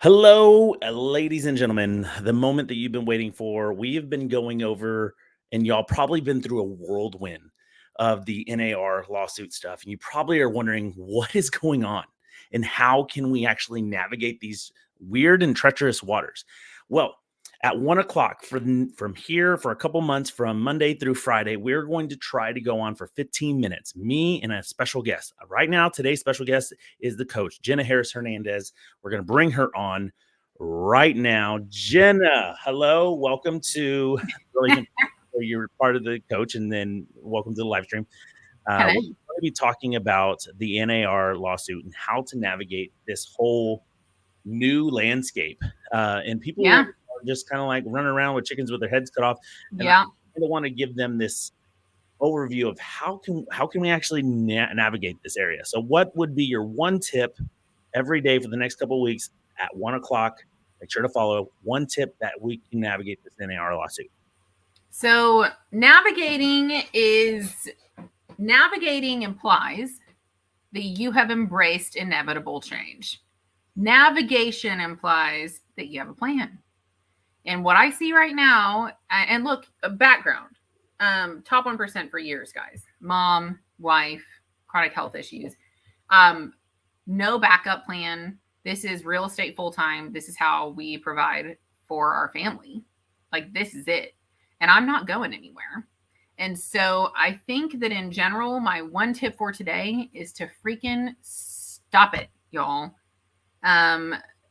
Hello, ladies and gentlemen. The moment that you've been waiting for. We have been going over, and y'all probably been through a whirlwind of the NAR lawsuit stuff. And you probably are wondering what is going on and how can we actually navigate these weird and treacherous waters? Well, at 1 o'clock from here for a couple months, from Monday through Friday, we're going to try to go on for 15 minutes. Me and a special guest. Right now, today's special guest is the coach, Jenna Harris Hernandez. We're going to bring her on right now. Jenna, hello. Welcome to you're part of the coach, and then welcome to the live stream. We're Hello. going to be talking about the NAR lawsuit and how to navigate this whole new landscape. And people Yeah. are just kind of like running around with chickens with their heads cut off. And Yeah. I want to give them this overview of how can we actually navigate this area. So what would be your one tip every day for the next couple of weeks at 1 o'clock? Make sure to follow one tip that we can navigate this NAR lawsuit. So navigating implies that you have embraced inevitable change. Navigation implies that you have a plan. And what I see right now, and look, background, top 1% for years, guys. Mom, wife, chronic health issues. No backup plan. This is real estate full time. This is how we provide for our family. Like, this is it. And I'm not going anywhere. And so I think that in general, my one tip for today is to freaking stop it, y'all.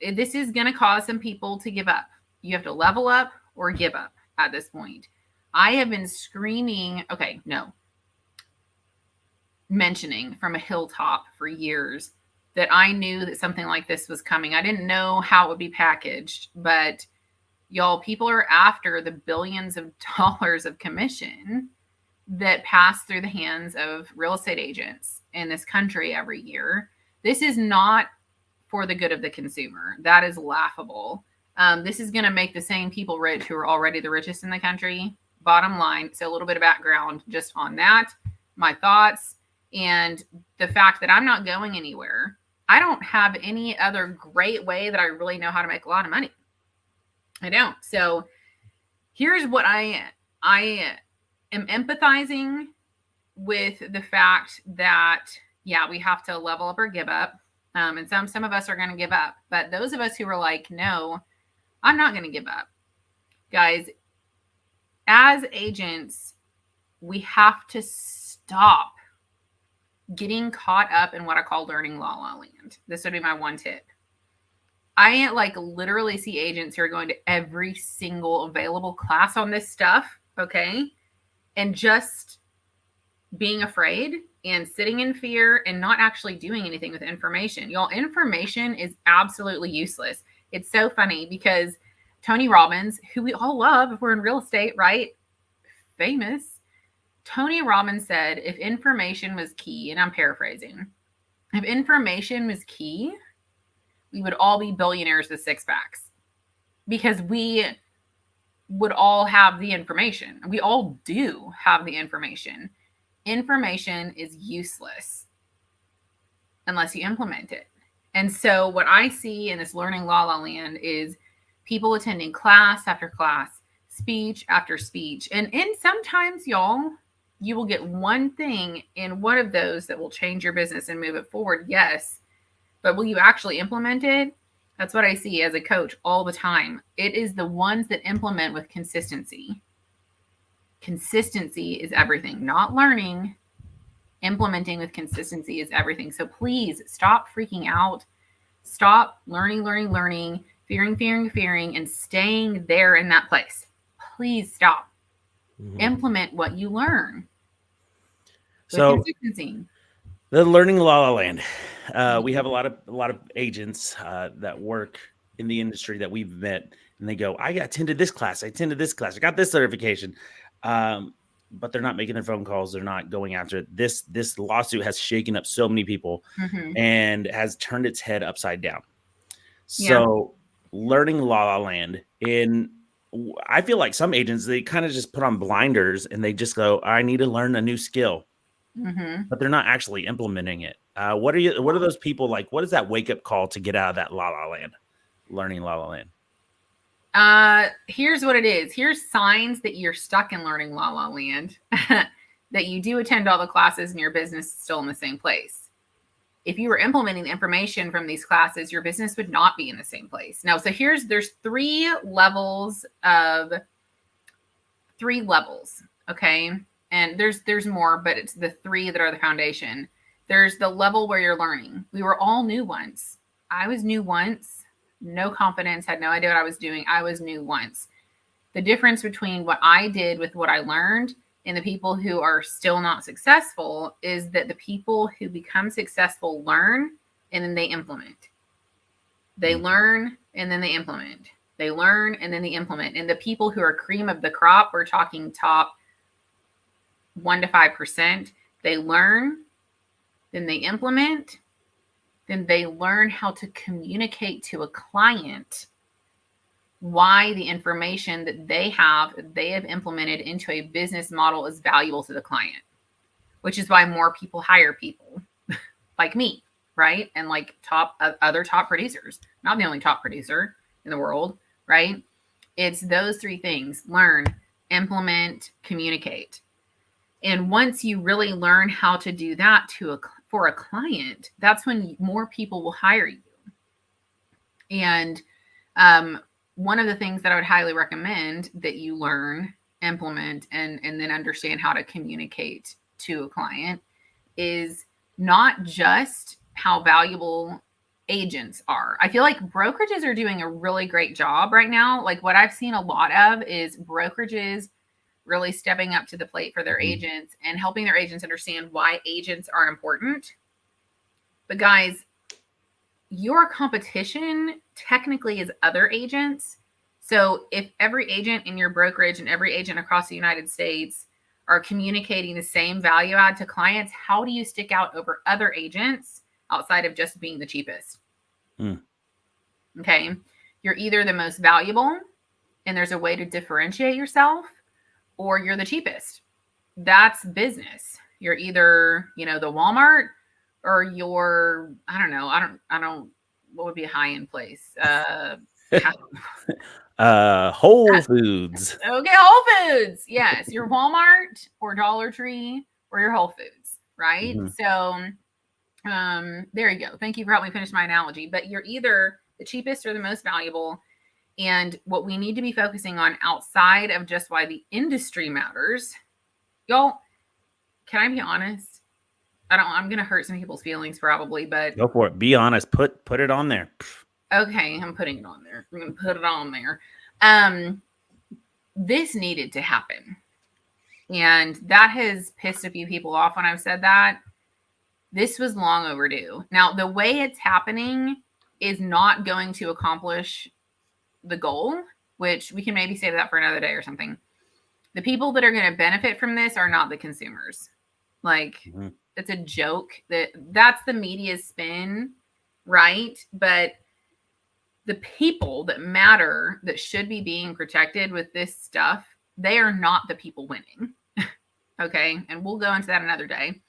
This is going to cause some people to give up. You have to level up or give up at this point. I have been mentioning from a hilltop for years that I knew that something like this was coming. I didn't know how it would be packaged, but y'all, people are after the billions of dollars of commission that pass through the hands of real estate agents in this country every year. This is not for the good of the consumer. That is laughable. This is going to make the same people rich who are already the richest in the country. Bottom line. So a little bit of background just on that, my thoughts, and the fact that I'm not going anywhere. I don't have any other great way that I really know how to make a lot of money. I don't. So here's what I am empathizing with the fact that, yeah, we have to level up or give up. And some of us are going to give up. But those of us who are like, no, I'm not going to give up. Guys, as agents, we have to stop getting caught up in what I call learning la la land. This would be my one tip. I literally see agents who are going to every single available class on this stuff, okay? And just being afraid and sitting in fear and not actually doing anything with information. Y'all, information is absolutely useless. It's so funny because Tony Robbins, who we all love if we're in real estate, right? Famous. Tony Robbins said, if information was key, and I'm paraphrasing, if information was key, we would all be billionaires with six packs because we would all have the information. We all do have the information. Information is useless unless you implement it. And so what I see in this learning la la land is people attending class after class, speech after speech. And sometimes, y'all, you will get one thing in one of those that will change your business and move it forward. Yes. But will you actually implement it? That's what I see as a coach all the time. It is the ones that implement with consistency. Consistency is everything. Not learning. Implementing with consistency is everything. So please stop freaking out. Stop learning, fearing, and staying there in that place. Please stop. Mm-hmm. Implement what you learn. So consistency. The learning la la land. We have a lot of agents that work in the industry that we've met, and they go, I attended this class, I got this certification, but they're not making their phone calls. They're not going after it. This lawsuit has shaken up so many people and has turned its head upside down. So learning la la land, I feel like some agents, they kind of just put on blinders and they just go, I need to learn a new skill. But they're not actually implementing it. What are those people like? What is that wake up call to get out of that la la land? learning La La Land? Here's what it is. Here's signs that you're stuck in learning La La Land, that you do attend all the classes and your business is still in the same place. If you were implementing the information from these classes, your business would not be in the same place. Now, so there's three levels, okay? And there's more, but it's the three that are the foundation. There's the level where you're learning. We were all new once. I was new once, no confidence, had no idea what I was doing. I was new once. The difference between what I did with what I learned and the people who are still not successful is that the people who become successful learn and then they implement. They learn and then they implement. They learn and then they implement. And the people who are cream of the crop, we're talking top 1 to 5%, they learn, then they implement, then they learn how to communicate to a client why the information that they have implemented into a business model is valuable to the client, which is why more people hire people like me, right? And like other top producers. Not the only top producer in the world, right? It's those three things: learn, implement, communicate. And once you really learn how to do that for a client, that's when more people will hire you. And one of the things that I would highly recommend that you learn, implement, and then understand how to communicate to a client is not just how valuable agents are. I feel like brokerages are doing a really great job right now. Like what I've seen a lot of is brokerages really stepping up to the plate for their agents and helping their agents understand why agents are important. But guys, your competition technically is other agents. So if every agent in your brokerage and every agent across the United States are communicating the same value add to clients, how do you stick out over other agents outside of just being the cheapest? Okay. You're either the most valuable and there's a way to differentiate yourself, or you're the cheapest. That's business. You're either, the Walmart, or you're, I don't know, what would be a high-end place? Whole Foods. Okay, Whole Foods. Yes, your Walmart or Dollar Tree or your Whole Foods, right? So there you go. Thank you for helping me finish my analogy. But you're either the cheapest or the most valuable. And what we need to be focusing on outside of just why the industry matters, y'all, can I be honest? I'm going to hurt some people's feelings probably, but go for it. Be honest. Put it on there. Okay. I'm putting it on there. I'm going to put it on there. This needed to happen. And that has pissed a few people off when I've said that. This was long overdue. Now, the way it's happening is not going to accomplish the goal, which we can maybe save that for another day or something. The people that are going to benefit from this are not the consumers. Like, it's a joke that's the media's spin, right? But the people that matter, that should be being protected with this stuff, they are not the people winning. Okay. And we'll go into that another day,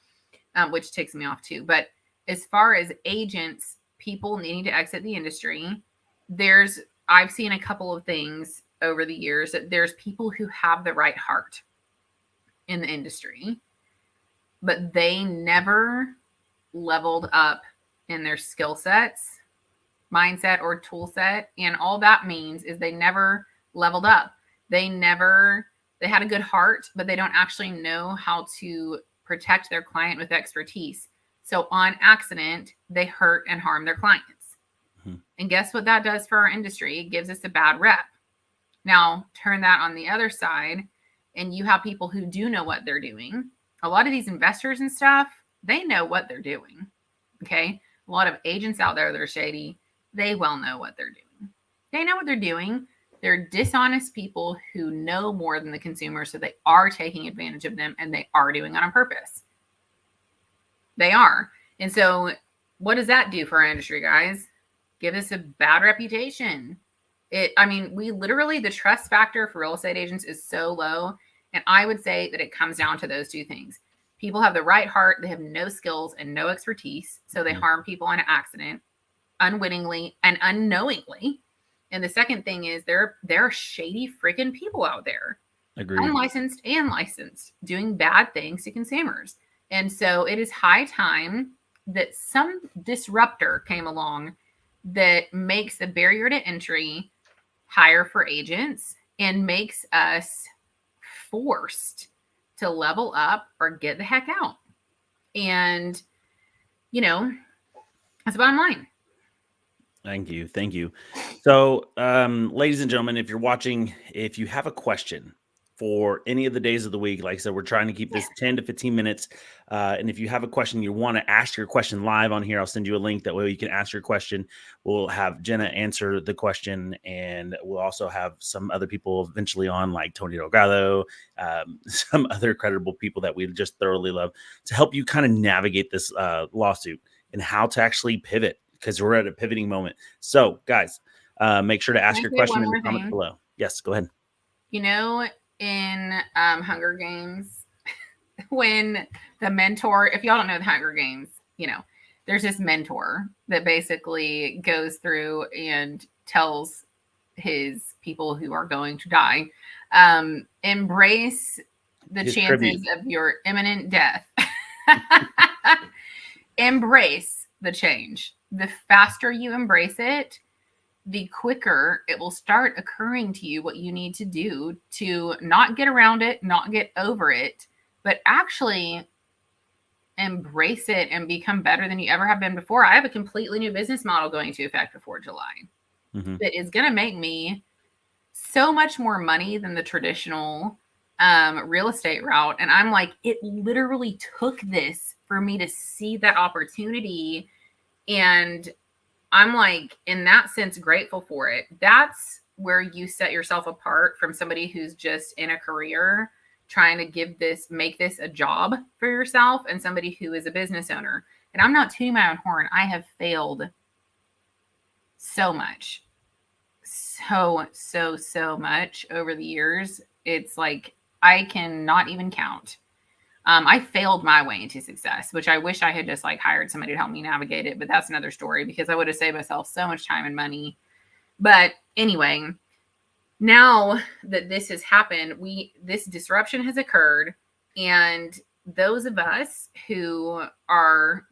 which takes me off too. But as far as agents, people needing to exit the industry, I've seen a couple of things over the years that there's people who have the right heart in the industry, but they never leveled up in their skill sets, mindset, or tool set. And all that means is they never leveled up. They had a good heart, but they don't actually know how to protect their client with expertise. So on accident, they hurt and harm their clients. And guess what that does for our industry? It gives us a bad rep. Now, turn that on the other side, and you have people who do know what they're doing. A lot of these investors and stuff, they know what they're doing. Okay. A lot of agents out there that are shady, they well know what they're doing. They know what they're doing. They're dishonest people who know more than the consumer, so they are taking advantage of them, and they are doing it on purpose. They are. And so what does that do for our industry, guys? Give us a bad reputation. The trust factor for real estate agents is so low. And I would say that it comes down to those two things. People have the right heart. They have no skills and no expertise. So they harm people on accident, unwittingly and unknowingly. And the second thing is there are shady freaking people out there, Agreed. unlicensed and licensed, doing bad things to consumers. And so it is high time that some disruptor came along that makes the barrier to entry higher for agents and makes us forced to level up or get the heck out. And, you know, that's the bottom line. Thank you. Thank you. So, ladies and gentlemen, if you're watching, if you have a question for any of the days of the week, like I said, we're trying to keep this 10 to 15 minutes. And if you have a question, you want to ask your question live on here, I'll send you a link. That way you can ask your question. We'll have Jenna answer the question. And we'll also have some other people eventually on, like Tony Delgado, some other credible people that we just thoroughly love, to help you kind of navigate this lawsuit and how to actually pivot, because we're at a pivoting moment. So, guys, make sure to ask your question in the comments below. Yes, go ahead. You know, in Hunger Games, when the mentor, if y'all don't know the Hunger Games, you know, there's this mentor that basically goes through and tells his people who are going to die, embrace the chances of your imminent death. Embrace the change. The faster you embrace it, the quicker it will start occurring to you what you need to do to not get around it, not get over it, but actually embrace it and become better than you ever have been before. I have a completely new business model going to effect before July that is going to make me so much more money than the traditional real estate route. And I'm like, it literally took this for me to see that opportunity. And I'm like, in that sense, grateful for it. That's where you set yourself apart from somebody who's just in a career trying to make this a job for yourself, and somebody who is a business owner. And I'm not tooting my own horn. I have failed so much, so much over the years. It's like, I cannot even count. I failed my way into success, which I wish I had just like hired somebody to help me navigate it. But that's another story, because I would have saved myself so much time and money. But anyway, now that this has happened, this disruption has occurred. And those of us who are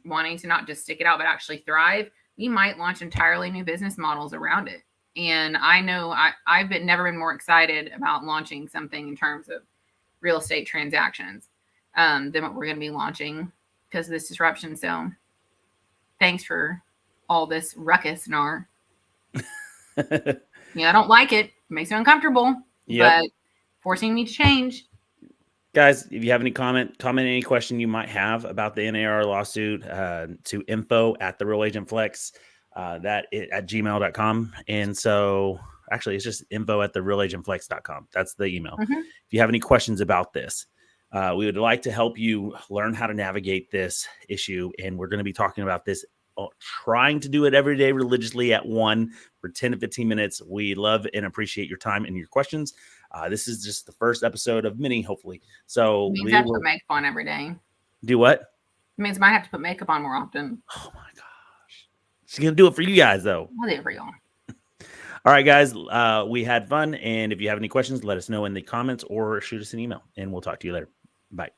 wanting to not just stick it out, but actually thrive, we might launch entirely new business models around it. And I know I've never been more excited about launching something in terms of real estate transactions than what we're going to be launching because of this disruption. So thanks for all this ruckus, NAR. Yeah, I don't like it. It makes me uncomfortable, but forcing me to change. Guys, if you have any comment any question you might have about the NAR lawsuit, to info@therealagentflex, that at gmail.com. And so actually, it's just info@therealagentflex.com. That's the email. If you have any questions about this, we would like to help you learn how to navigate this issue. And we're going to be talking about this, trying to do it every day religiously at 1 for 10 to 15 minutes. We love and appreciate your time and your questions. This is just the first episode of many, hopefully. So it means I have to put makeup on every day. Do what? It means I might have to put makeup on more often. Oh my gosh. She's going to do it for you guys, though. I'll do it for y'all. All right, guys, we had fun. And if you have any questions, let us know in the comments or shoot us an email, and we'll talk to you later. Bye.